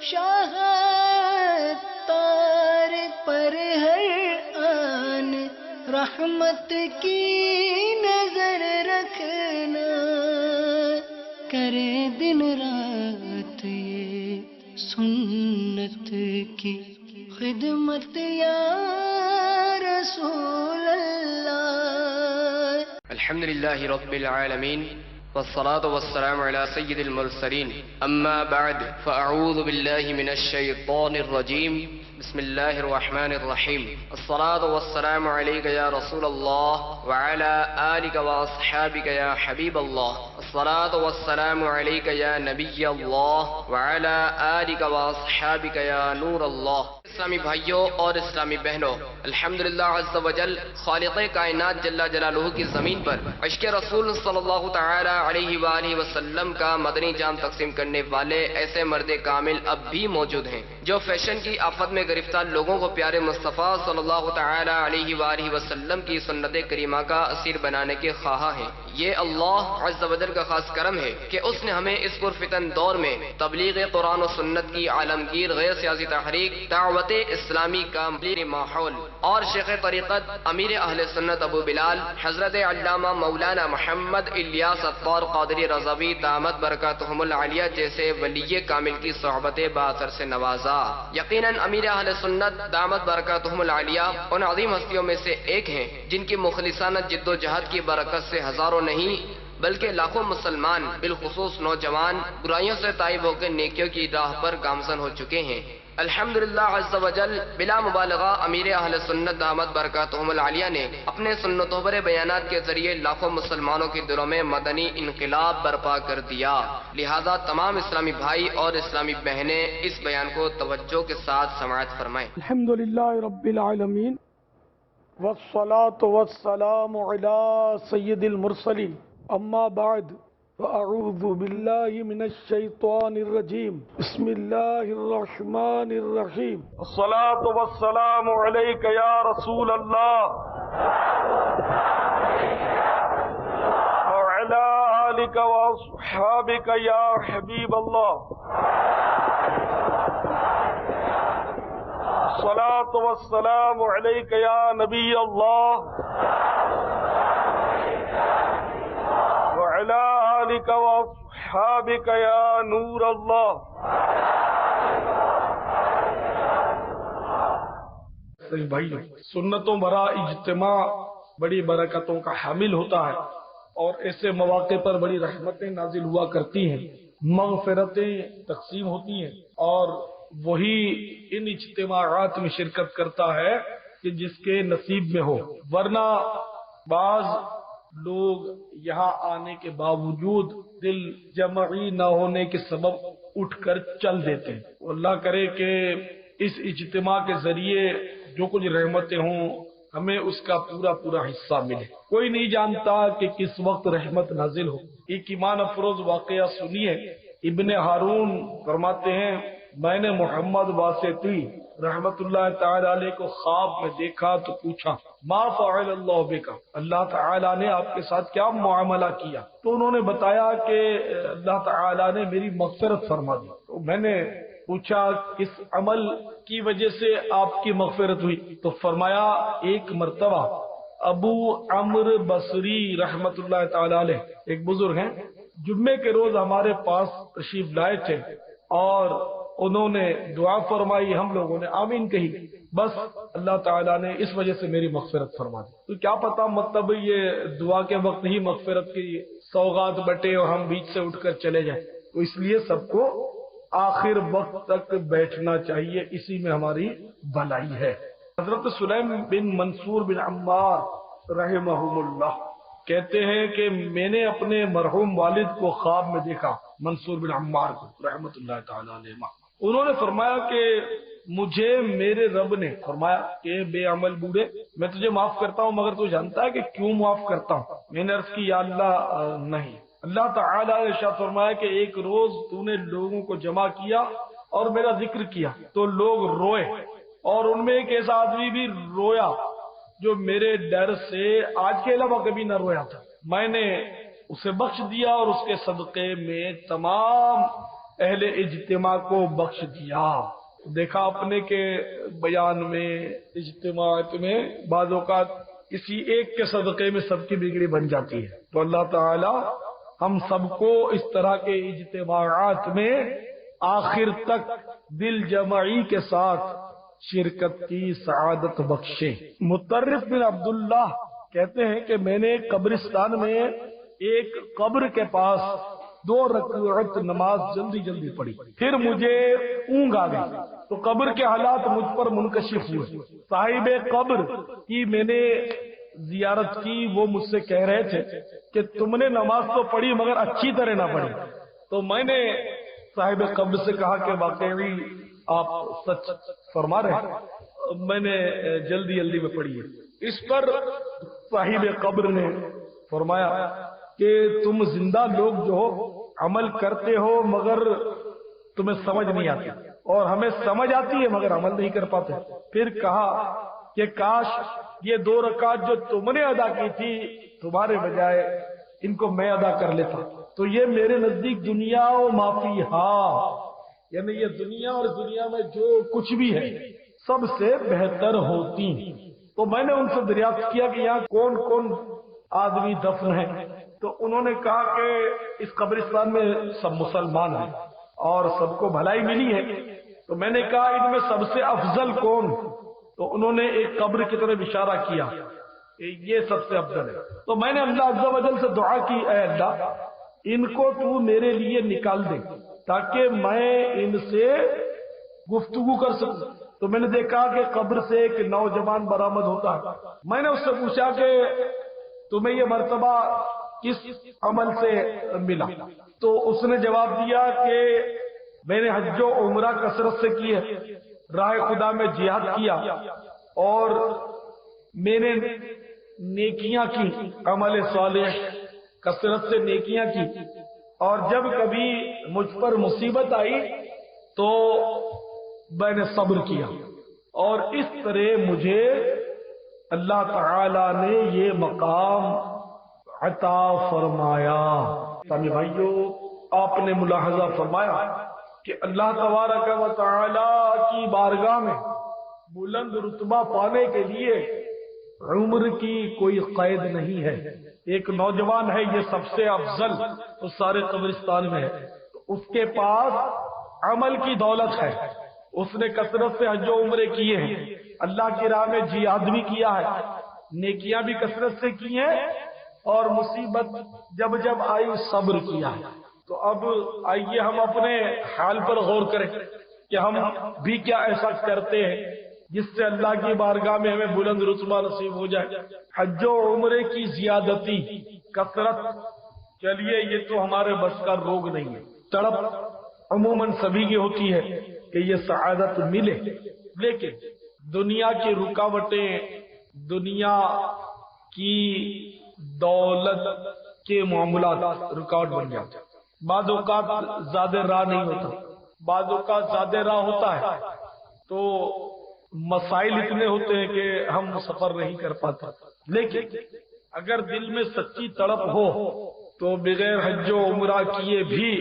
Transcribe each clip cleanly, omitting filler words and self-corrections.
شاہ تار پر ہر آن رحمت کی نظر رکھنا، کرے دن رات یہ سنت کی خدمت یا رسول اللہ۔ الحمد للہ رب العالمین والصلاة والسلام على سید المرسلین، اما بعد فاعوذ باللہ من الشیطان الرجیم، بسم اللہ الرحمن الرحیم۔ الصلاة والسلام علیک یا رسول اللہ وعلى آلک واصحابک یا حبیب اللہ، الصلاة والسلام علیک یا نبی اللہ وعلى آلک واصحابک یا نور اللہ۔ اسلامی بھائیوں اور اسلامی بہنوں، الحمدللہ عز وجل خالق کائنات جل جلالہ کی زمین پر عشق رسول صلی اللہ تعالی علیہ وآلہ وسلم کا مدنی جام تقسیم کرنے والے ایسے مرد کامل اب بھی موجود ہیں جو فیشن کی آفت میں گرفتار لوگوں کو پیارے مصطفیٰ صلی اللہ تعالی علیہ وآلہ وسلم کی سنت کریمہ کا اسیر بنانے کے خواہاں ہیں۔ یہ اللہ عز وجل کا خاص کرم ہے کہ اس نے ہمیں اس پرفتن دور میں تبلیغ قرآن و سنت کی عالمگیر غیر سیاسی تحریک دعوت اسلامی کا مبلیغ ماحول اور شیخ طریقت امیر اہل سنت ابو بلال حضرت علامہ مولانا محمد الیاس عطار قادری رضوی دامت برکاتہم العالیہ جیسے ولی کامل کی صحبت باثر سے نوازا۔ یقیناً امیر اہل سنت دامت برکاتہم العالیہ ان عظیم ہستیوں میں سے ایک ہیں جن کی مخلصانہ جد و جہد کی برکت سے ہزاروں نہیں بلکہ لاکھوں مسلمان بالخصوص نوجوان برائیوں سے تائب ہو کے نیکیوں کی راہ پر گامزن ہو چکے ہیں۔ الحمدللہ عز وجل بلا مبالغہ امیر اہل سنت دامت برکاتہم العالیہ نے اپنے سنتوں پر بیانات کے ذریعے لاکھوں مسلمانوں کے دلوں میں مدنی انقلاب برپا کر دیا۔ لہذا تمام اسلامی بھائی اور اسلامی بہنیں اس بیان کو توجہ کے ساتھ سماعت فرمائیں۔ الحمدللہ رب العالمین والصلاة والسلام علی سید المرسلین، اما بعد فاعوذ باللہ من الشیطان الرجیم، بسم اللہ الرحمن الرحیم۔ الصلاة والسلام علیک یا رسول اللہ وعلی آلک واصحابک یا حبیب اللہ، الصلاة والسلام علیک یا نبی اللہ وعلی آلک واصحابک یا نور اللہ۔ بھائی سنتوں بھرا اجتماع بڑی برکتوں کا حامل ہوتا ہے اور ایسے مواقع پر بڑی رحمتیں نازل ہوا کرتی ہیں، مغفرتیں تقسیم ہوتی ہیں، اور وہی ان اجتماعات میں شرکت کرتا ہے کہ جس کے نصیب میں ہو، ورنہ بعض لوگ یہاں آنے کے باوجود دل جمعی نہ ہونے کے سبب اٹھ کر چل دیتے ہیں۔ اللہ کرے کہ اس اجتماع کے ذریعے جو کچھ رحمتیں ہوں ہمیں اس کا پورا پورا حصہ ملے۔ کوئی نہیں جانتا کہ کس وقت رحمت نازل ہو۔ ایک ایمان افروز واقعہ سنیے۔ ابن ہارون فرماتے ہیں میں نے محمد واسطی رحمت اللہ تعالی علیہ کو خواب میں دیکھا تو پوچھا ما فعل اللہ بکا، اللہ تعالی نے آپ کے ساتھ کیا معاملہ کیا؟ تو انہوں نے بتایا کہ اللہ تعالی نے میری مغفرت فرما دی۔ تو میں نے پوچھا کس عمل کی وجہ سے آپ کی مغفرت ہوئی؟ تو فرمایا ایک مرتبہ ابو عمرو بصری رحمت اللہ تعالی علیہ ایک بزرگ ہیں، جمعے کے روز ہمارے پاس تشریف لائے تھے اور انہوں نے دعا فرمائی، ہم لوگوں نے آمین کہی، بس اللہ تعالیٰ نے اس وجہ سے میری مغفرت فرما دی۔ تو کیا پتا مطلب یہ دعا کے وقت ہی مغفرت کی سوغات بٹے اور ہم بیچ سے اٹھ کر چلے جائیں۔ تو اس لیے سب کو آخر وقت تک بیٹھنا چاہیے، اسی میں ہماری بھلائی ہے۔ حضرت سلیم بن منصور بن عمار رحمہم اللہ کہتے ہیں کہ میں نے اپنے مرحوم والد کو خواب میں دیکھا، منصور بن عمار کو رحمت اللہ تعالی علیہ۔ انہوں نے فرمایا کہ مجھے میرے رب نے فرمایا کہ بے عمل بوڑھے میں تجھے معاف کرتا ہوں، مگر تو جانتا ہے کہ کیوں معاف کرتا ہوں؟ میں نے عرض کی یا اللہ نہیں۔ اللہ تعالیٰ نے ارشاد فرمایا کہ ایک روز تو نے لوگوں کو جمع کیا اور میرا ذکر کیا تو لوگ روئے، اور ان میں ایک ایسا آدمی بھی رویا جو میرے ڈر سے آج کے علاوہ کبھی نہ رویا تھا۔ میں نے اسے بخش دیا اور اس کے صدقے میں تمام اہل اجتماع کو بخش دیا. دیکھا اپنے کے بیان میں اجتماعات میں بعض اوقات کسی ایک کے صدقے میں سب کی بگڑی بن جاتی ہے. تو اللہ تعالی ہم سب کو اس طرح کے اجتماعات میں آخر تک دل جمعی کے ساتھ شرکت کی سعادت بخشے. مطرف بن عبداللہ کہتے ہیں کہ میں نے قبرستان میں ایک قبر کے پاس 2 رکعت نماز جلدی جلدی پڑھی. پھر مجھے اونگ آ گئی تو قبر کے حالات مجھ پر منکشف ہوئے. صاحب قبر کی میں نے زیارت کی، وہ مجھ سے کہہ رہے تھے کہ تم نے نماز تو پڑھی مگر اچھی طرح نہ پڑھی. تو میں نے صاحب قبر سے کہا کہ واقعی آپ سچ فرما رہے ہیں، میں نے جلدی جلدی میں پڑھی ہے. اس پر صاحب قبر نے فرمایا کہ تم زندہ لوگ جو ہو عمل کرتے ہو مگر تمہیں سمجھ نہیں آتی، اور ہمیں سمجھ آتی ہے مگر عمل نہیں کر پاتے. پھر کہا کہ کاش یہ 2 رکعت جو تم نے ادا کی تھی تمہارے بجائے ان کو میں ادا کر لیتا، تو یہ میرے نزدیک دنیا و معافی یعنی یہ دنیا اور دنیا میں جو کچھ بھی ہے سب سے بہتر ہوتی. تو میں نے ان سے دریافت کیا کہ یہاں کون کون آدمی دفن ہیں. تو انہوں نے کہا کہ اس قبرستان میں سب مسلمان ہیں اور سب کو بھلائی ملی ہے. تو میں نے کہا ان میں سب سے افضل کون؟ تو انہوں نے ایک قبر کی طرف اشارہ کیا، یہ سب سے افضل ہے. تو میں نے اللہ عز و جل سے دعا کی، اے اللہ ان کو تو میرے لیے نکال دے تاکہ میں ان سے گفتگو کر سکوں. تو میں نے دیکھا کہ قبر سے ایک نوجوان برآمد ہوتا ہے. میں نے اس سے پوچھا کہ تمہیں یہ مرتبہ کس عمل سے ملا؟ تو اس نے جواب دیا کہ میں نے حج و عمرہ کثرت سے کی ہے، راہ خدا میں جہاد کیا، اور میں نے نیکیاں کی، عمل صالح کثرت سے نیکیاں کی، اور جب کبھی مجھ پر مصیبت آئی تو میں نے صبر کیا، اور اس طرح مجھے اللہ تعالی نے یہ مقام عطا فرمایا. سامع بھائیو، آپ نے ملاحظہ فرمایا کہ اللہ تبارک و تعالی کی بارگاہ میں بلند رتبہ پانے کے لیے عمر کی کوئی قید نہیں ہے. ایک نوجوان ہے، یہ سب سے افضل اس سارے قبرستان میں ہے، تو اس کے پاس عمل کی دولت ہے، اس نے کثرت سے حج و عمرے کیے ہیں، اللہ کی راہ میں جہاد بھی کیا ہے، نیکیاں بھی کثرت سے کی ہیں، اور مصیبت جب جب آئی صبر کیا ہے. تو اب آئیے ہم اپنے حال پر غور کریں کہ ہم بھی کیا ایسا کرتے ہیں جس سے اللہ کی بارگاہ میں ہمیں بلند رتبہ نصیب ہو جائے. حج و عمرے کی زیادتی، کثرت، چلیے یہ تو ہمارے بس کا روگ نہیں ہے. تڑپ عموماً سبھی کی ہوتی ہے کہ یہ سعادت ملے، لیکن دنیا کی رکاوٹیں، دنیا کی دولت کے معاملات رکاوٹ بن جاتے ہیں. بعض اوقات زیادہ راہ نہیں ہوتا، بعض اوقات زیادہ راہ ہوتا ہے تو مسائل اتنے ہوتے ہیں کہ ہم سفر نہیں کر پاتے. لیکن اگر دل میں سچی تڑپ ہو تو بغیر حج و عمرہ کیے بھی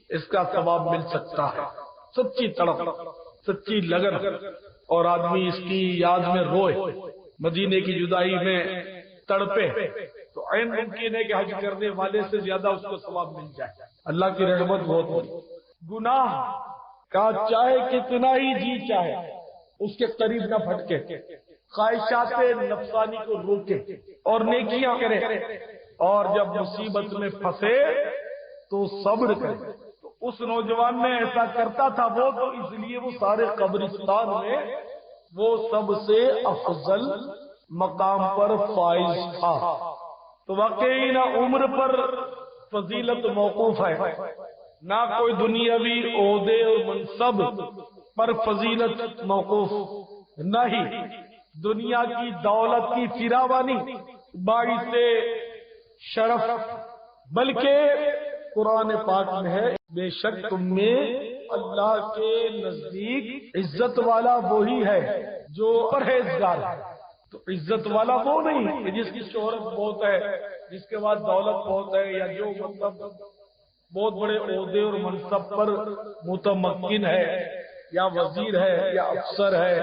اس کا ثواب مل سکتا ہے. سچی تڑپ، سچی لگن، اور آدمی اس کی یاد میں روئے، مدینے کی جدائی میں تڑپے، تو عین ممکن ہے کہ حج کرنے والے سے زیادہ اس کو ثواب مل جائے. اللہ کی رحمت بہت بڑی. گناہ کا چاہے کتنا ہی جی چاہے اس کے قریب نہ پھٹکے، خواہشات نفسانی کو روکے اور نیکیاں کرے، اور جب مصیبت میں پھنسے تو صبر کرے. تو اس نوجوان نے ایسا کرتا تھا، وہ تو اس لیے وہ سارے قبرستان میں وہ سب سے افضل مقام پر فائز تھا. تو واقعی نہ عمر پر فضیلت موقوف ہے، نہ کوئی دنیاوی عہدے اور منصب پر فضیلت موقوف، نہ ہی دنیا کی دولت کی فراوانی باعث شرف، بلکہ قرآن پاک میں ہے بے شک تم میں اللہ کے نزدیک عزت والا وہی ہے جو پرہیزگار ہے. تو عزت والا وہ نہیں کہ جس کی شہرت بہت ہے، جس کے بعد دولت بہت ہے، یا جو مطلب بہت بڑے عہدے اور منصب پر متمکن ہے، یا وزیر ہے یا افسر ہے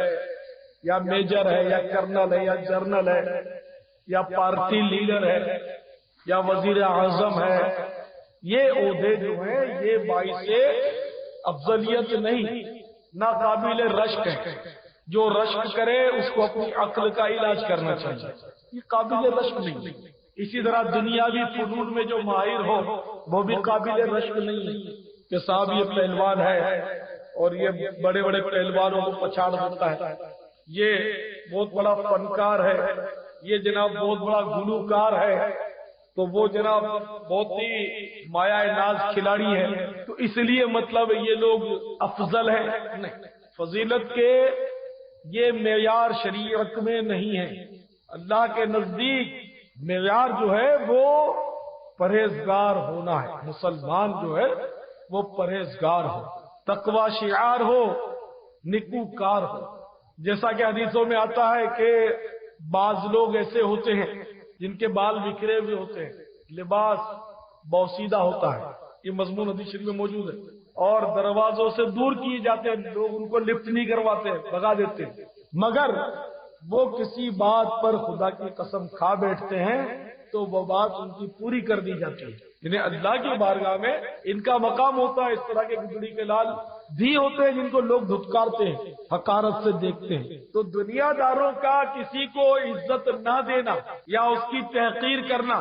یا میجر ہے یا کرنل ہے یا جرنل ہے یا پارٹی لیڈر ہے یا وزیر اعظم ہے، یہ عہدے جو ہیں یہ باعث افضلیت نہیں، ناقابل رشک ہے۔ جو رشک کرے اس کو اپنی عقل کا علاج کرنا چاہیے، یہ قابل رشک نہیں۔ اسی طرح دنیاوی فنون میں جو ماہر ہو وہ بھی قابل رشک نہیں کہ صاحب یہ پہلوان ہے اور یہ بڑے بڑے پہلوانوں کو پچھاڑ دیتا ہے، یہ بہت بڑا فنکار ہے، یہ جناب بہت بڑا گلوکار ہے، تو وہ جناب بہت ہی مایا ناز کھلاڑی ہے، تو اس لیے مطلب یہ لوگ افضل ہیں، نہیں۔ فضیلت کے یہ معیار شریعت میں نہیں ہے۔ اللہ کے نزدیک معیار جو ہے وہ پرہیزگار ہونا ہے، مسلمان جو ہے وہ پرہیزگار ہو، تقوی شعار ہو، نیکوکار ہو۔ جیسا کہ حدیثوں میں آتا ہے کہ بعض لوگ ایسے ہوتے ہیں جن کے بال بکھرے ہوئے ہوتے ہیں، لباس بوسیدہ ہوتا ہے، یہ مضمون حدیث شریف میں موجود ہے، اور دروازوں سے دور کیے جاتے ہیں، لوگ ان کو لفٹ نہیں کرواتے، بھگا دیتے ہیں، مگر وہ کسی بات پر خدا کی قسم کھا بیٹھتے ہیں تو وہ بات ان کی پوری کر دی جاتی ہے۔ یعنی اللہ کی بارگاہ میں ان کا مقام ہوتا ہے۔ اس طرح کے گدڑی کے لال بھی ہوتے ہیں جن کو لوگ دھتکارتے ہیں، حقارت سے دیکھتے ہیں۔ تو دنیا داروں کا کسی کو عزت نہ دینا یا اس کی تحقیر کرنا،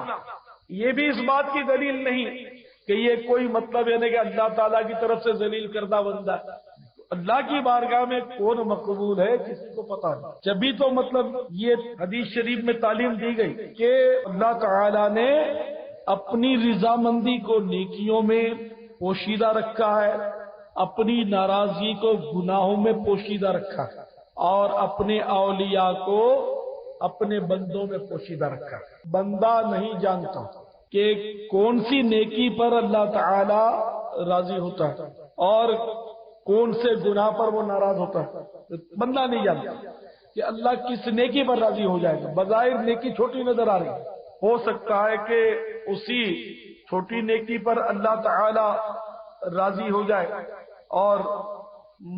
یہ بھی اس بات کی دلیل نہیں کہ یہ کوئی مطلب یعنی کہ اللہ تعالیٰ کی طرف سے ذلیل کردہ بندہ ہے۔ اللہ کی بارگاہ میں کون مقبول ہے کسی کو پتا نہیں، جبھی تو مطلب یہ حدیث شریف میں تعلیم دی گئی کہ اللہ تعالیٰ نے اپنی رضامندی کو نیکیوں میں پوشیدہ رکھا ہے، اپنی ناراضگی کو گناہوں میں پوشیدہ رکھا ہے، اور اپنے اولیاء کو اپنے بندوں میں پوشیدہ رکھا ہے۔ بندہ نہیں جانتا کہ کون سی نیکی پر اللہ تعالی راضی ہوتا ہے اور کون سے گناہ پر وہ ناراض ہوتا ہے، بندہ نہیں جانتا کہ اللہ کس نیکی پر راضی ہو جائے گا۔ بظاہر نیکی چھوٹی نظر آ رہی ہے، ہو سکتا ہے کہ اسی چھوٹی نیکی پر اللہ تعالی راضی ہو جائے اور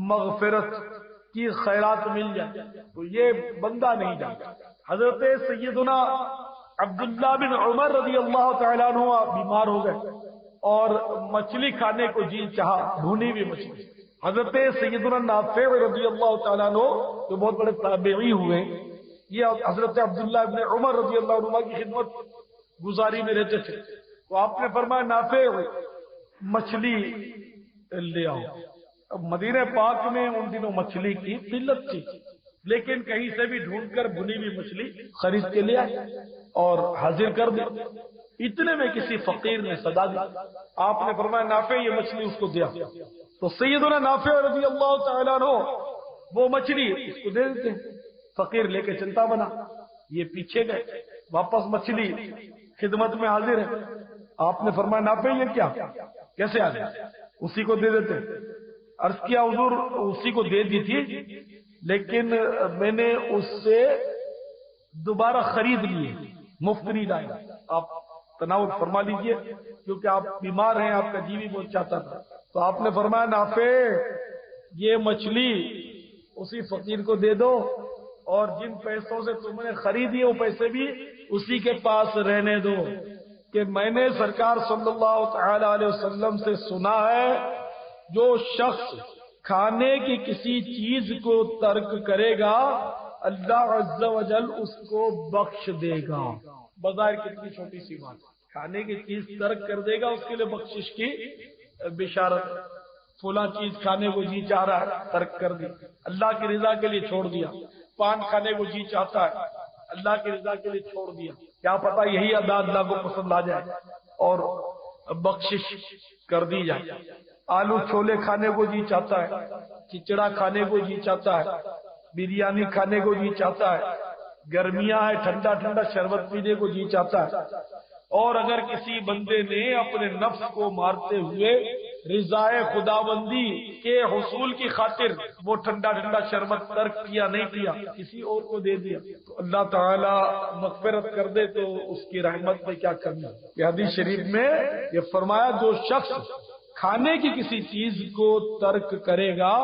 مغفرت کی خیرات مل جائے، تو یہ بندہ نہیں جانتا۔ حضرت سیدنا عبداللہ بن عمر رضی اللہ تعالیٰ عنہ بیمار ہو گئے اور مچھلی کھانے کو جی چاہا، بھونی ہوئی مچھلی۔ حضرت سیدنا نافع رضی اللہ تعالیٰ عنہ جو بہت بڑے تابعی ہوئے، یہ حضرت عبداللہ بن عمر رضی اللہ عنہ کی خدمت گزاری میں رہتے تھے، تو آپ نے فرمایا نافع مچھلی لے آؤ۔ اب مدینہ پاک میں ان دنوں مچھلی کی قلت تھی، لیکن کہیں سے بھی ڈھونڈ کر بھنی ہوئی مچھلی خرید کے لے آئے اور حاضر کر دی۔ اتنے میں کسی فقیر نے صدا دی، آپ نے فرمایا نافع یہ مچھلی اس کو دیا، تو سیدنا نافع رضی اللہ تعالیٰ عنہ وہ مچھلی اس کو دے دیتے ہیں۔ فقیر لے کے چلتا بنا، یہ پیچھے گئے، واپس مچھلی خدمت میں حاضر ہے۔ آپ نے فرمایا نافع یہ کیا کیسے آ گیا؟ اسی کو دے دیتے۔ عرض کیا حضور اسی کو دے دی تھی، لیکن میں نے اس سے دوبارہ خرید لیے، مفت نہیں لایا، آپ تناول فرما لیجئے کیونکہ آپ بیمار ہیں، آپ کا جی بھی بہت چاہتا تھا۔ تو آپ نے فرمایا نافع یہ مچھلی اسی فقیر کو دے دو، اور جن پیسوں سے تم نے خریدی وہ پیسے بھی اسی کے پاس رہنے دو، کہ میں نے سرکار صلی اللہ تعالی علیہ وسلم سے سنا ہے جو شخص کھانے کی کسی چیز کو ترک کرے گا اللہ عز و جل اس کو بخش دے گا۔ بظاہر کتنی چھوٹی سی بات، کھانے کی چیز ترک کر دے گا اس کے لیے بخشش کی بشارت۔ فلاں چیز کھانے کو جی چاہ رہا ہے، ترک کر دی، اللہ کی رضا کے لیے چھوڑ دیا۔ پان کھانے کو جی چاہتا ہے، اللہ کی رضا کے لیے چھوڑ دیا، کیا پتا یہی ادا اللہ کو پسند آ جائے اور بخشش کر دی جائے۔ آلو چھولے کھانے کو جی چاہتا ہے، کھچڑا کھانے کو جی چاہتا ہے، بریانی کھانے کو جی چاہتا ہے، گرمیاں ہے ٹھنڈا ٹھنڈا شربت پینے کو جی چاہتا ہے، اور اگر کسی بندے نے اپنے نفس کو مارتے ہوئے رضائے خداوندی کے حصول کی خاطر وہ ٹھنڈا ٹھنڈا شربت ترک کیا نہیں کیا، کسی اور کو دے دیا، تو اللہ تعالیٰ مغفرت کر دے تو اس کی رحمت میں کیا کرنا۔ یہ حدیث شریف میں یہ فرمایا جو شخص کھانے کی کسی چیز کو ترک کرے گا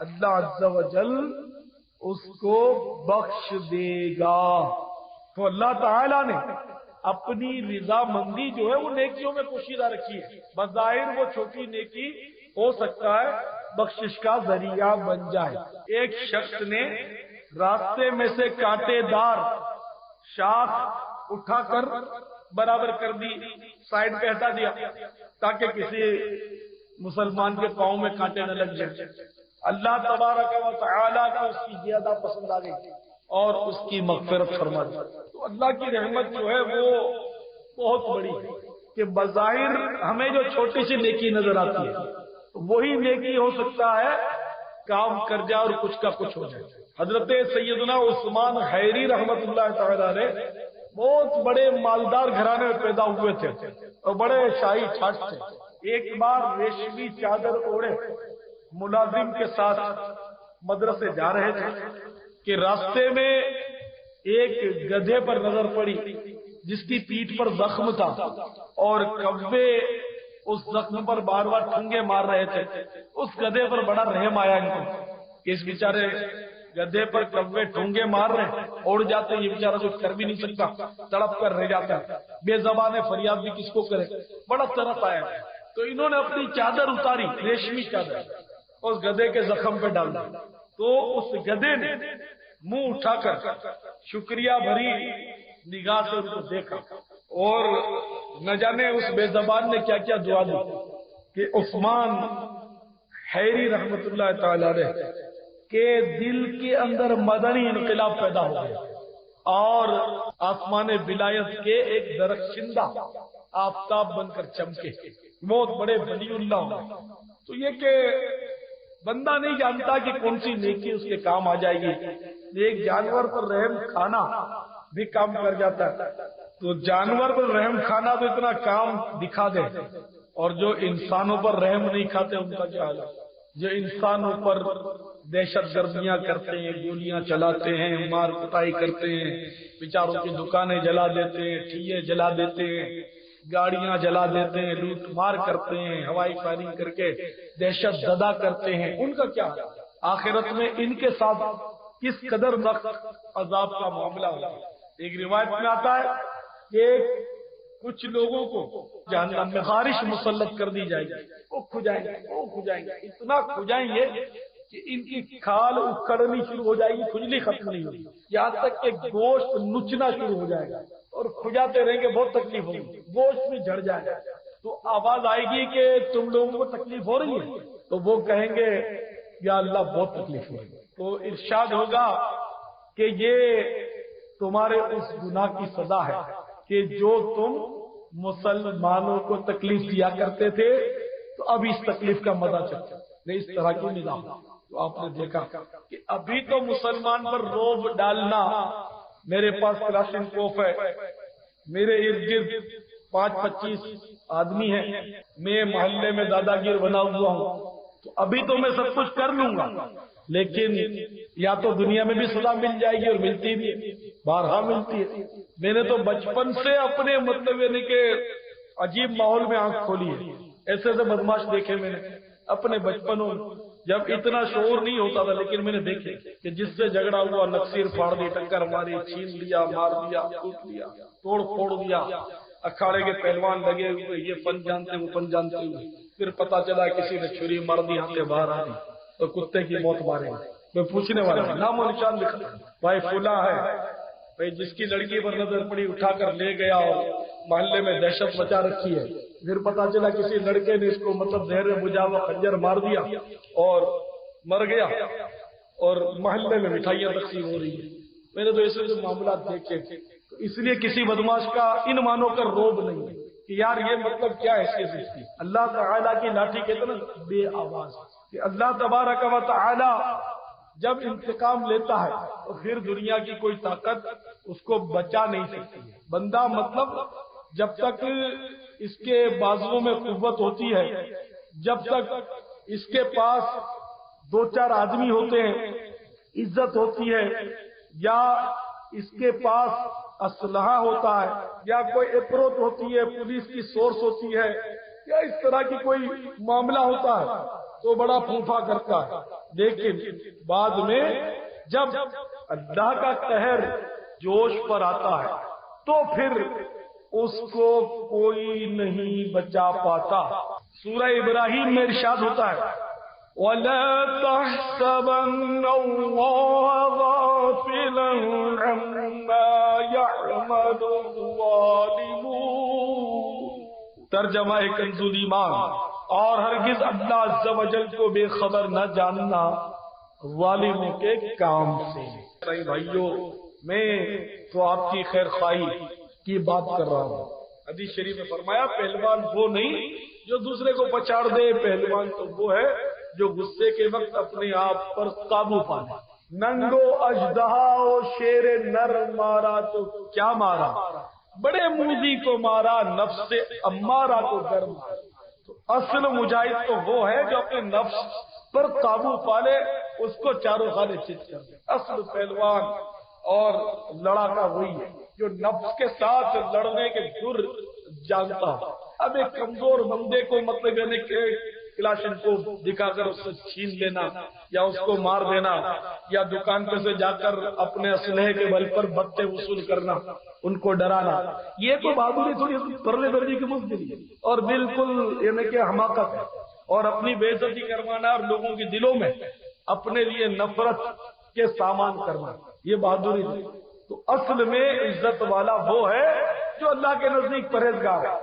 اللہ عز و جل اس کو بخش دے گا۔ تو اللہ تعالیٰ نے اپنی رضا مندی جو ہے وہ نیکیوں میں پوشیدہ رکھی ہے۔ بظاہر وہ چھوٹی نیکی ہو سکتا ہے بخشش کا ذریعہ بن جائے۔ ایک شخص نے راستے میں سے کانٹے دار شاخ اٹھا کر برابر کر دی، سائڈ پہ ہٹا دیا تاکہ کسی مسلمان کے پاؤں میں کانٹے نہ لگ جائیں۔ اللہ تبارک و تعالیٰ کو اس کی زیادہ پسند آ گئی اور اس کی مغفرت فرما دی۔ تو اللہ کی رحمت جو ہے وہ بہت بڑی ہے کہ بظاہر ہمیں جو چھوٹی سی نیکی نظر آتی ہے وہی نیکی ہو سکتا ہے کام کر جائے اور کچھ کا کچھ ہو جائے۔ حضرت سیدنا عثمان حیری رحمت اللہ تعالی علیہ بہت بڑے مالدار گھرانے میں پیدا ہوئے تھے اور بڑے شاہی ٹھاٹ تھے۔ ایک بار ریشمی چادر اوڑھے ملازم کے ساتھ مدرسے جا رہے تھے کہ راستے میں ایک گدھے پر نظر پڑی جس کی پیٹھ پر زخم تھا اور کوے اس زخم پر بار بار ٹھنگے مار رہے تھے۔ اس گدھے پر بڑا رحم آیا ان کو کہ اس بیچارے گدھے پر کوے ٹھنگے مار رہے، اڑ جاتے، یہ بیچارہ کچھ کر بھی نہیں سکتا، تڑپ کر رہ جاتا ہے، بے زبان فریاد بھی کس کو کرے، بڑا طرف آیا۔ تو انہوں نے اپنی چادر اتاری، ریشمی چادر، اس گدھے کے زخم پہ ڈال دی۔ تو اس گدھے نے منہ اٹھا کر شکریہ بھری نگاہ سے ان کو دیکھا اور نہ جانے اس بے زبان نے کیا کیا دعا دی کہ عثمان حیری رحمت اللہ تعالی علیہ کے دل کے اندر مدنی انقلاب پیدا ہو گیا اور آسمان ولایت کے ایک درخشندہ آفتاب بن کر چمکے، بہت بڑے ولی اللہ ہوں۔ تو یہ کہ بندہ نہیں جانتا کہ کون سی نیکی اس کے کام آ جائے گی۔ ایک جانور پر رحم کھانا بھی کام کر جاتا ہے، تو جانور پر رحم کھانا تو اتنا کام دکھا دے، اور جو انسانوں پر رحم نہیں کھاتے ان کا کیا حال ہے؟ جو انسانوں پر دہشت گردیاں کرتے ہیں، گولیاں چلاتے ہیں، مار کٹائی کرتے ہیں، بیچاروں کی دکانیں جلا دیتے ہیں، ٹھیے جلا دیتے ہیں، گاڑیاں جلا دیتے ہیں، لوٹ مار کرتے ہیں، ہوائی فائرنگ کر کے دہشت زدہ کرتے ہیں، ان کا کیا ہے؟ آخرت میں ان کے ساتھ کس قدر سخت عذاب کا معاملہ ہوگا۔ ایک روایت میں آتا ہے کہ کچھ لوگوں کو جہنم میں خارش مسلط کر دی جائے گی، وہ کھجائیں گے، اتنا کھجائیں گے کہ ان کی کھال اکھڑنی شروع ہو جائے گی، کھجلی ختم نہیں ہوگی، یہاں تک کہ گوشت نچنا شروع ہو جائے گا اور کھجاتے رہیں گے، بہت تکلیف ہوگی، گوشت میں جھڑ جائے گا۔ تو آواز آئے گی کہ تم لوگوں کو تکلیف ہو رہی ہے، تو وہ کہیں گے یا اللہ بہت تکلیف ہو رہی ہے۔ تو ارشاد ہوگا کہ یہ تمہارے اس گناہ کی سزا ہے کہ جو تم مسلمانوں کو تکلیف دیا کرتے تھے تو اب اس تکلیف کا مزہ چکھو۔ اس طرح کی نظام تو آپ نے دیکھا کہ ابھی تو مسلمان پر روب ڈالنا، میرے پاس کلاشنکوف ہے، میرے ارد گرد 25 آدمی ہیں، میں محلے میں دادا گیر بنا ہوا ہوں، تو ابھی تو میں سب کچھ کر لوں گا، لیکن یا تو دنیا میں بھی سزا مل جائے گی اور ملتی بھی بارہا ملتی ہے۔ میں نے تو بچپن سے اپنے مطلب یعنی کہ عجیب ماحول میں آنکھ کھولی ہے، ایسے ایسے بدماش دیکھے میں نے اپنے بچپنوں میں، جب اتنا شعور نہیں ہوتا تھا، لیکن میں نے دیکھے کہ جس سے جھگڑا ہوا نقصیر پھاڑ دی، ٹکر ماری، چھین لیا، مار دیا، ٹوٹ لیا، توڑ پھوڑ دیا، اکھاڑے کے پہلوان لگے ہوئے، یہ فن جانتے وہ فن جانتے ہوئے، پھر پتا چلا کسی نے چھری مار دی، ہاتھ سے باہر آ دی تو کتے کی موت مارے۔ میں پوچھنے والا نام و نشان لکھا، بھائی فلاں ہے، بھائی جس کی لڑکی پر نظر پڑی اٹھا کر لے گیا اور محلے میں دہشت مچا رکھی ہے، پھر پتا چلا کسی لڑکے نے اس کو مطلب زہر میں بجھا ہوا خنجر مار دیا اور مر گیا، اور محلے میں مٹھائیاں تقسیم ہو رہی ہیں۔ میں نے تو ایسے جو معاملات دیکھے، تو اس لیے کسی بدماش کا ان مانوں کا روب نہیں ہے کہ یار یہ مطلب کیا ہے اس کی۔ اللہ تعالیٰ کی لاٹھی کہتے نا بے آواز، کہ اللہ تبارک و تعالی جب انتقام لیتا ہے تو پھر دنیا کی کوئی طاقت اس کو بچا نہیں سکتی ہے۔ بندہ مطلب جب تک اس کے بازوؤں میں قوت ہوتی ہے جب تک اس کے پاس دو چار آدمی ہوتے ہیں عزت ہوتی ہے، یا اس کے پاس اسلحہ ہوتا ہے، یا کوئی اپروچ ہوتی ہے، پولیس کی سورس ہوتی ہے، یا اس طرح کی کوئی معاملہ ہوتا ہے تو بڑا پھوپا کرتا ہے. لیکن بعد میں جب اللہ کا قہر جوش پر آتا ہے تو پھر اس کو کوئی نہیں بچا پاتا. سورہ ابراہیم میں ارشاد ہوتا ہے وَلَا تَحْسَبَنَّ اللَّهَ غَافِلًا عَمَّا يَعْمَلُ الظَّالِمُونَ. ترجمہ کنز الایمان، اور ہرگز اللہ عز و جل کو بے خبر نہ جاننا ظالموں کے کام سے. بھائیو، میں تو آپ کی خیر خواہی کی بات کر رہا ہوں. حدیث شریف میں فرمایا پہلوان وہ نہیں جو دوسرے کو پچاڑ دے، پہلوان تو وہ ہے جو غصے کے وقت اپنے آپ پر قابو پائے. ننگو اژدہا و شیر نر مارا تو کیا مارا، بڑے موذی کو مارا نفس امارہ کو ڈر مارا. تو اصل مجاہد تو وہ ہے جو اپنے نفس پر قابو پالے، اس کو چاروں خانے چت کر دے. اصل پہلوان اور لڑاکا وہی ہے جو نفس کے ساتھ لڑنے کے گر جانتا ہو. اب ایک کمزور بندے کو مطلب یعنی کہ کلاشن کو دکھا کر اس سے چھین لینا یا اس کو مار دینا، یا دکان پہ سے جا کر اپنے اسلحے کے بل پر بتے وصول کرنا، ان کو ڈرانا، یہ تو بہادری تھوڑی پرلے درجے کی مزدوری ہے اور بالکل یعنی کہ حماقت ہے. اور اپنی بے عزتی کروانا اور لوگوں کے دلوں میں اپنے لیے نفرت کے سامان کرنا، یہ بہادری نہیں. تو اصل میں عزت والا وہ ہے جو اللہ کے نزدیک پرہیزگار ہے.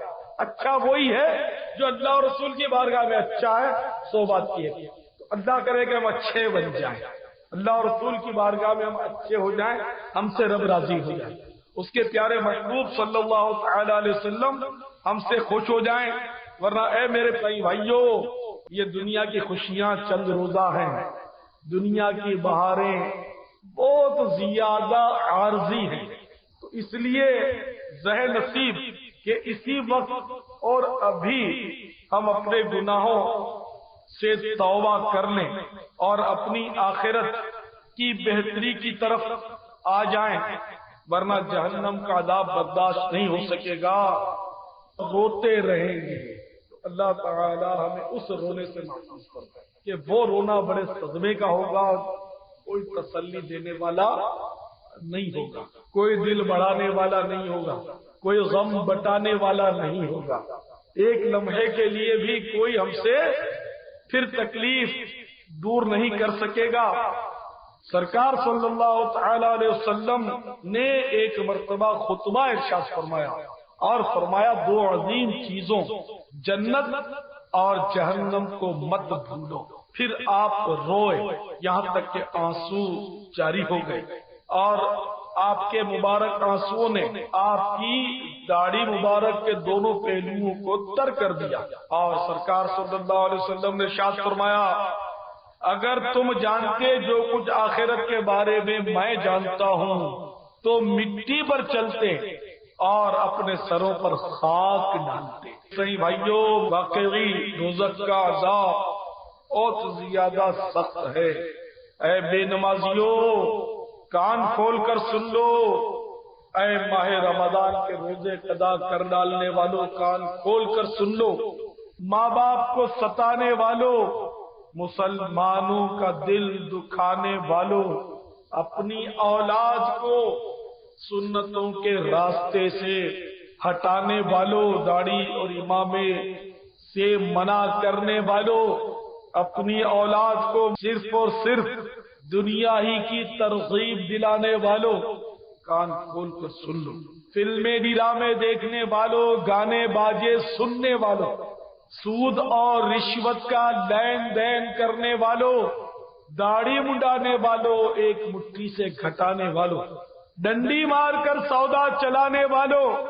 اچھا وہی ہے جو اللہ اور رسول کی بارگاہ میں اچھا ہے. 100 بات کی ہے تو اللہ کرے کہ ہم اچھے بن جائیں، اللہ اور رسول کی بارگاہ میں ہم اچھے ہو جائیں، ہم سے رب راضی ہو جائے، اس کے پیارے محبوب صلی اللہ تعالی علیہ وسلم ہم سے خوش ہو جائیں. ورنہ اے میرے بھائیو، یہ دنیا کی خوشیاں چند روزہ ہیں، دنیا کی بہاریں بہت زیادہ عارضی ہیں. تو اس لیے زہ نصیب کہ اسی وقت اور ابھی ہم اپنے گناہوں سے توبہ کر لیں اور اپنی آخرت کی بہتری کی طرف آ جائیں، ورنہ جہنم کا عذاب برداشت نہیں ہو سکے گا، روتے رہیں گے. تو اللہ تعالی ہمیں اس رونے سے محفوظ کرتا ہے کہ وہ رونا بڑے صدمے کا ہوگا، کوئی تسلی دینے والا نہیں ہوگا، کوئی دل بڑھانے والا نہیں ہوگا، کوئی غم بٹانے والا نہیں ہوگا. ایک لمحے کے لیے بھی کوئی ہم سے پھر تکلیف دور نہیں کر سکے گا. سرکار صلی اللہ تعالی علیہ وسلم نے ایک مرتبہ خطبہ ارشاد فرمایا اور فرمایا 2 عظیم چیزوں جنت اور جہنم کو مت بھولو. پھر آپ روئے یہاں تک کہ آنسو جاری ہو گئے اور آپ کے مبارک آنسوؤں نے آپ کی داڑھی مبارک کے دونوں پہلوؤں کو تر کر دیا. اور سرکار صلی اللہ علیہ وسلم نے ارشاد فرمایا اگر تم جانتے جو کچھ آخرت کے بارے میں میں جانتا ہوں تو مٹی پر چلتے اور اپنے سروں پر خاک ڈالتے. صحیح بھائیو، واقعی دوزخ کا عذاب بہت زیادہ سخت ہے. اے بے نمازیو کان کھول کر سن لو، اے ماہ رمضان کے روزے قضا کر ڈالنے والوں کان کھول کر سن لو، ماں باپ کو ستانے والوں، مسلمانوں کا دل دکھانے والوں، اپنی اولاد کو سنتوں کے راستے سے ہٹانے والوں، داڑھی اور امامے سے منع کرنے والوں، اپنی اولاد کو صرف اور صرف دنیا ہی کی ترغیب دلانے والوں، کان کھول کر سن لو. فلمیں ڈرامے دیکھنے والوں، گانے باجے سننے والوں، سود اور رشوت کا لین دین کرنے والوں، داڑھی منڈانے والوں، ایک مٹھی سے گھٹانے والوں، ڈنڈی مار کر سودا چلانے والوں،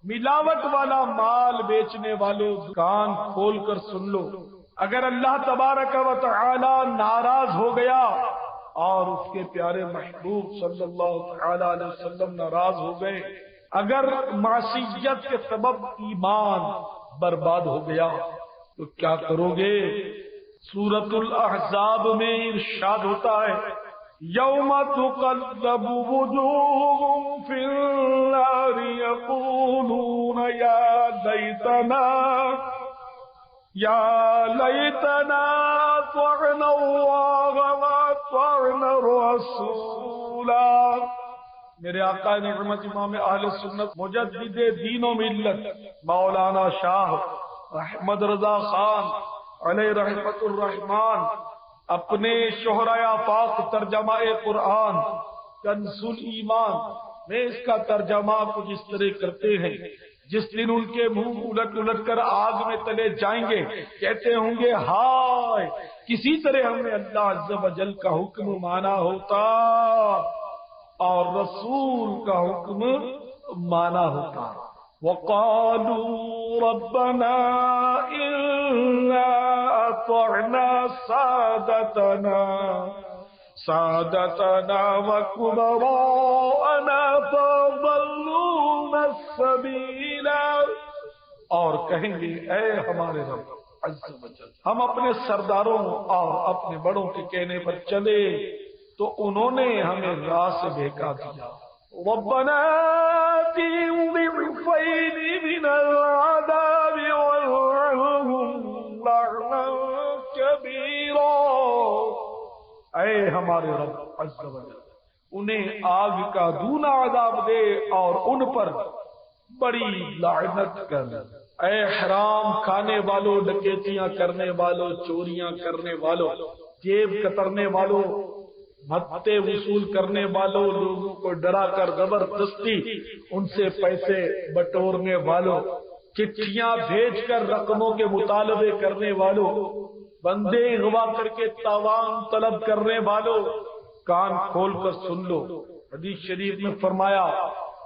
ملاوٹ والا مال بیچنے والوں، کان کھول کر سن لو. اگر اللہ تبارک و تعالی ناراض ہو گیا اور اس کے پیارے محبوب صلی اللہ تعالی علیہ وسلم ناراض ہو گئے، اگر معصیت کے سبب ایمان برباد ہو گیا، تو کیا کرو گے؟ سورۃ الاحزاب میں ارشاد ہوتا ہے یوم تقلب وجوہہم فی النار یقولون یا لیتنا اطعنا اللہ واطعنا الرسولا۔ میرے آقا نعمت امام اہل سنت مجدد دین و ملت مولانا شاہ احمد رضا خان علیہ رحمت الرحمان اپنے شہرۂ آفاق ترجمہ قرآن کنز الایمان میں اس کا ترجمہ کچھ اس طرح کرتے ہیں، جس دن ان کے منہ الٹ الٹ کر آگ میں تلے جائیں گے، کہتے ہوں گے ہائے کسی طرح ہم نے اللہ عز و جل کا حکم مانا ہوتا اور رسول کا حکم مانا ہوتا۔ وَقَالُوا رَبَّنَا إِنَّا أَطَعْنَا سَادَتَنَا وَكُبَرَاءَنَا فَأَضَلُّونَا السَّبِيلَ، اور کہیں گے اے ہمارے رب عز و جل، ہم اپنے سرداروں اور اپنے بڑوں کے کہنے پر چلے تو انہوں نے ہمیں راہ سے بہکا دیا۔ ربنا آتِهِمْ ضِعْفَيْنِ مِنَ الْعَذَابِ وَالْعَنْهُمْ لَعْنًا كَبِيرًا، اے ہمارے رب عز و جل انہیں آگ کا دونا عذاب دے اور ان پر بڑی لعنت کر۔ اے حرام کھانے والوں، ڈکیتیاں کرنے والوں، چوریاں کرنے والوں، جیب کترنے والوں، بھتے وصول کرنے والوں، لوگوں کو ڈرا کر زبردستی ان سے پیسے بٹورنے والوں، چٹھیاں بھیج کر رقموں کے مطالبے کرنے والوں، بندے اغوا کر کے تاوان طلب کرنے والوں، کان کھول کر سن لو۔ حدیث شریف میں فرمایا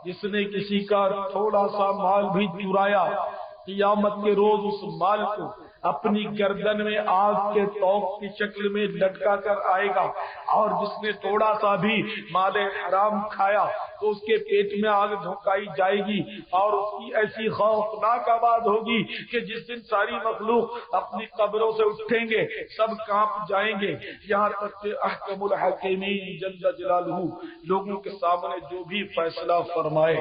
جس نے کسی کا تھوڑا سا مال بھی چرایا قیامت کے روز اس مال کو اپنی گردن میں آگ کے توق کی شکل میں لٹکا کر آئے گا، اور جس نے تھوڑا سا بھی مال حرام کھایا تو اس کے پیٹ میں آگ دھونکائی جائے گی، اور اس کی ایسی خوفناک آواز ہوگی کہ جس دن ساری مخلوق اپنی قبروں سے اٹھیں گے، سب کانپ جائیں گے، یہاں تک کہ احکم الحاکمین جل جلالہ لوگوں کے سامنے جو بھی فیصلہ فرمائے۔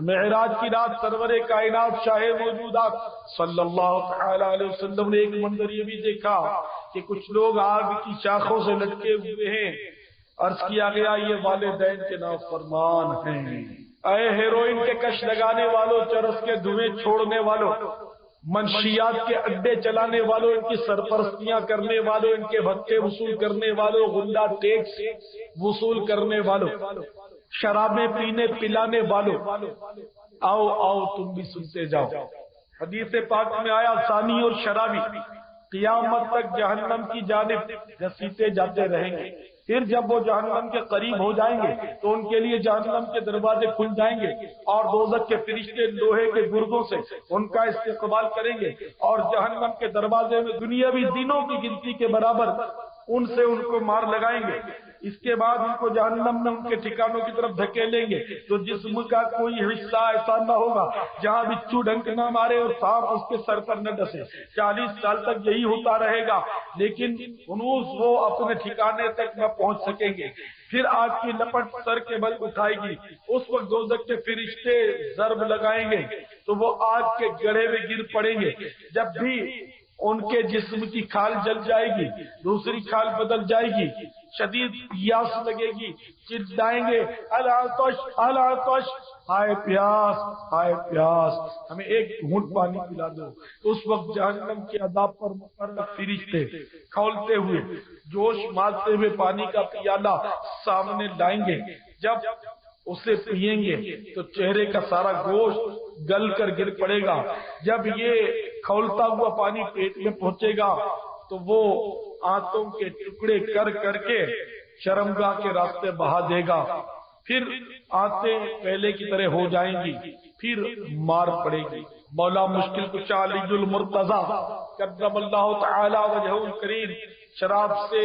معراج کی رات سرور کائنات شاہ موجودات صلی اللہ تعالی علیہ وسلم نے ایک منظر یہ بھی دیکھا کہ کچھ لوگ آگ کی شاخوں سے لٹکے ہوئے ہیں۔ عرض کیا گیا یہ والدین کے نافرمان ہیں۔ اے ہیروئن کے کش لگانے والوں، چرس کے دھوئیں چھوڑنے والوں، منشیات کے اڈے چلانے والوں، ان کی سرپرستیاں کرنے والوں، ان کے بھتے وصول کرنے والوں، غلہ ٹیکس وصول کرنے والوں، شرابیں پینے پلانے والوں، آؤ آؤ تم بھی سنتے جاؤ۔ حدیث پاک میں آیا ثانی اور شرابی قیامت تک جہنم کی جانب گھسیٹے جاتے رہیں گے، پھر جب وہ جہنم کے قریب ہو جائیں گے تو ان کے لیے جہنم کے دروازے کھل جائیں گے، اور دوزخ کے فرشتے لوہے کے گردوں سے ان کا استقبال کریں گے، اور جہنم کے دروازے میں دنیاوی دنوں کی گنتی کے برابر ان سے ان کو مار لگائیں گے۔ اس کے بعد ان کو جہنم میں ان کے ٹھکانوں کی طرف دھکیلیں گے تو جسم کا کوئی حصہ ایسا نہ ہوگا جہاں بچھو ڈنک نہ مارے اور سانپ اس کے سر پر نہ ڈسے۔ 40 سال تک یہی ہوتا رہے گا، لیکن ہنوز وہ اپنے ٹھکانے تک نہ پہنچ سکیں گے۔ پھر آگ کی لپٹ سر کے بل اٹھائے گی، اس وقت دوزخ کے فرشتے ضرب لگائیں گے تو وہ آگ کے گڑھے میں گر پڑیں گے۔ جب بھی ان کے جسم کی کھال جل جائے گی، دوسری کھال بدل جائے گی، شدید پیاس لگے گی، چلائیں گے العطش العطش، ہائے پیاس ہائے پیاس، ہمیں ایک گھونٹ پانی پلا دو۔ اس وقت جہنم کے عذاب پر مقرر فرشتے کھولتے ہوئے جوش مارتے ہوئے پانی کا پیالہ سامنے لائیں گے۔ جب اسے پئیں گے تو چہرے کا سارا گوشت گل کر گر پڑے گا۔ جب یہ کھولتا ہوا پانی پیٹ میں پہنچے گا تو وہ آنتوں کے ٹکڑے کر کر کے شرمگاہ کے راستے بہا دے گا، پھر آنتیں پہلے کی طرح ہو جائیں گی، پھر مار پڑے گی۔ مولا مشکل کشا علی المرتضی قدم اللہ تعالی وجہہ الکریم شراب سے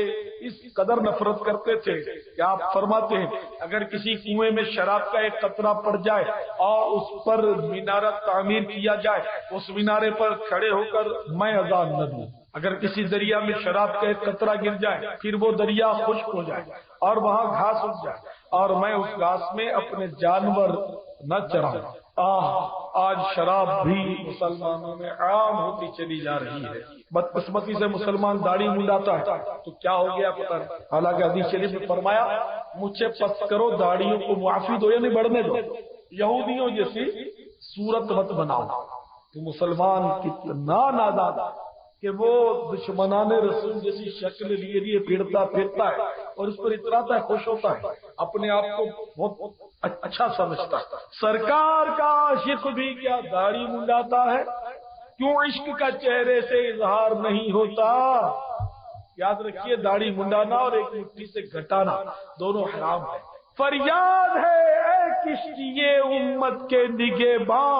اس قدر نفرت کرتے تھے کہ آپ فرماتے ہیں اگر کسی کنویں میں شراب کا ایک قطرہ پڑ جائے اور اس پر مینارہ تعمیر کیا جائے، اس مینارے پر کھڑے ہو کر میں اذان نہ دوں۔ اگر کسی دریا میں شراب کا ایک قطرہ گر جائے، پھر وہ دریا خشک ہو جائے اور وہاں گھاس اگ جائے اور میں اس گھاس میں اپنے جانور نہ چراؤں۔ آج شراب بھی مسلمانوں میں عام ہوتی چلی جا رہی ہے۔ بدقسمتی سے مسلمان داڑھی منڈاتا ہے تو کیا ہو گیا پتہ نہیں۔ حالانکہ حدیث شریف میں فرمایا مجھے پس کرو، داڑھیوں کو معافی دو یعنی بڑھنے دو، یہودیوں جیسی صورت مت بناؤ۔ تو مسلمان کتنا نادان کہ وہ دشمنان رسول جیسی شکل لیے پھرتا ہے اور اس پر اتراتا ہے، خوش ہوتا ہے، اپنے آپ کو بہت اچھا سمجھتا ہے۔ سرکار کا عاشق بھی کیا داڑھی منڈاتا ہے؟ کیوں عشق کا چہرے سے اظہار نہیں ہوتا؟ یاد رکھیے، داڑھی منڈانا اور ایک مٹھی سے گھٹانا دونوں حرام ہے۔ فریاد ہے اے کشتی امت کے نگہباں،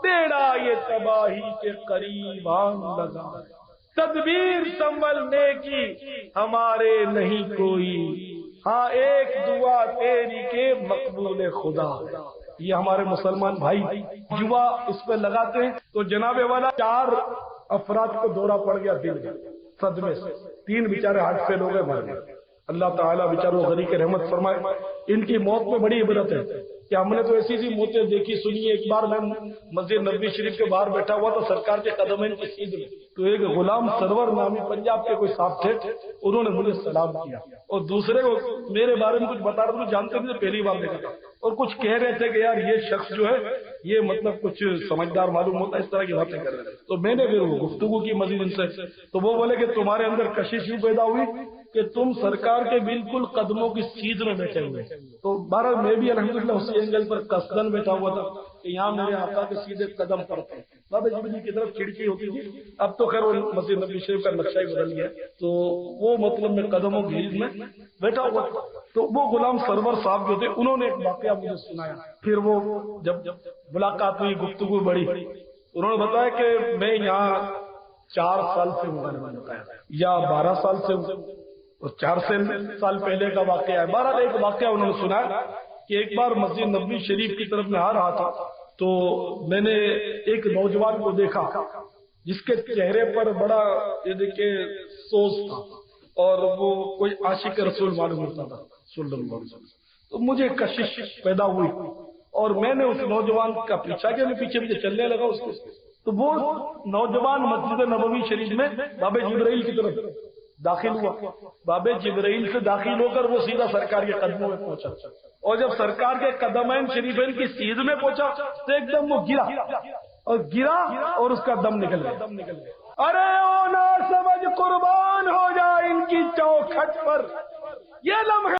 بیڑا یہ تباہی کے قریب آن لگا، تدبیر سنبھلنے کی ہمارے نہیں کوئی، ہاں ایک دعا تیری کے مقبول خدا۔ یہ ہمارے مسلمان بھائی جوا اس پہ لگاتے ہیں تو جناب والا 4 افراد کو دورہ پڑ گیا دل میں صدمے سے، 3 بیچارے ہارٹ فیل ہو گئے، مر گئے۔ اللہ تعالیٰ بیچاروں غریق رحمت فرمائے۔ ان کی موت میں بڑی عبرت ہے کہ ہم نے تو ایسی سی موتیں دیکھی سنی۔ ایک بار میں مسجد نبوی شریف کے باہر بیٹھا ہوا تو سرکار کے قدمین کی سیدھ میں تو ایک غلام سرور نامی پنجاب کے کوئی صاحب تھے، انہوں نے مجھے سلام کیا اور دوسرے کو میرے بارے میں کچھ بتا رہے تھے، جانتے تھے، پہلی بار دیکھا تھا، اور کچھ کہہ رہے تھے کہ یار یہ شخص جو ہے یہ مطلب کچھ سمجھدار معلوم ہوتا ہے، اس طرح کی باتیں کر رہے تھے۔ تو میں نے پھر گفتگو کی مزید ان سے، تو وہ بولے کہ تمہارے اندر کشش یوں پیدا ہوئی کہ تم سرکار کے بالکل قدموں کی سیدھ میں بیٹھے ہوئے۔ تو بہرحال میں بھی الحمدللہ اسی اینگل پر قصدن بیٹھا ہوا تھا کہ یہاں میرے آقا کے سیدھے قدم پر تھے۔ بابا جی کی طرف کھڑکی ہوتی تھی، اب تو خیر وہ مسجد نبوی شریف کا نقشہ ہی بدل گیا، تو وہ مطلب میں قدموں کی ہیل میں بیٹھا ہوا تھا۔ تو وہ غلام سرور صاحب جو تھے انہوں نے ایک واقعہ مجھے سنایا۔ پھر وہ جب ملاقات ہوئی، گفتگو بڑھی، انہوں نے بتایا کہ میں یہاں 4 سال سے ہوں، بتایا یا 12 سال سے ہوں، اور 4 سال پہلے کا واقعہ ہے۔ بہرحال ایک واقعہ انہوں نے سنا کہ ایک بار مسجد نبوی شریف کی طرف میں آ رہا تھا تو میں نے ایک نوجوان کو دیکھا جس کے چہرے پر بڑا یہ دیکھے سوز تھا اور وہ کوئی عاشق رسول معلوم ہوتا تھا صلی اللہ علیہ وسلم۔ تو مجھے کشش پیدا ہوئی اور میں نے اس نوجوان کا پیچھا کیا، میں پیچھے چلنے لگا اس کے، تو وہ نوجوان مسجد نبوی شریف میں باب جبرائیل کی طرف داخل ہوا۔ باب جبرائیل سے داخل ہو کر وہ سیدھا سرکار کے قدموں میں پہنچا، اور جب سرکار کے قدمین شریفین کی سیدھ میں پہنچا تو ایک دم وہ گرا اور اس کا دم نکل گیا۔ ارے او نا سمجھ قربان ہو جا ان کی چوکھٹ پر، یہ لمحہ